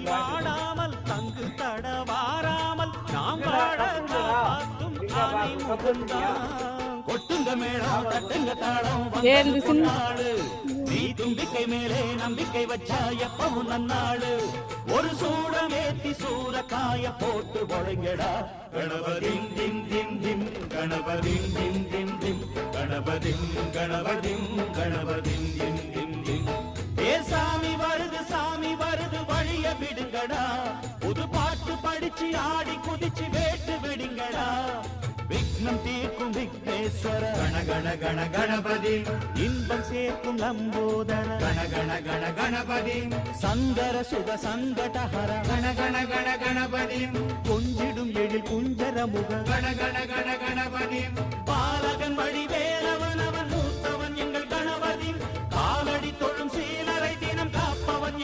வாடாமல் தங்கு தடவாராமல் நாம் வாழ காத்தும் ஆனை முகந்தான். கொட்டுங்க மேளம் தட்டுங்க தாளம் நாடு, நீ தும்பிக்கை மேலே நம்பிக்கை வச்சா எப்பவும் நன்னாடு. ஒரு சூடமேத்தி சூறக்காய போட்டு ஒழுங்கடா. கணபதிம் திம் திம் திம் கணபதிம் திம் திம் திம் கணபதிம் கணபதிம் கணபதிம் திம் திம் திம். ஏ சாமி வருது வழிய விடுங்கடா. புது பாட்டு படிச்சு ஆடி குதிச்சு வேட்டு விடுங்கடா. விக்னம் தீர்க்கும் விக்னேஸ்வர கண கண கண கணபதி, இன்பம் சேர்க்கும் லம்போதர கண கண கண கணபதி, சங்கர சுக சங்கடஹர கண கண கண கணபதி, கொஞ்சிடும் எழில் குஞ்சர முக கண கண கண கணபதி, பாலகன் வழி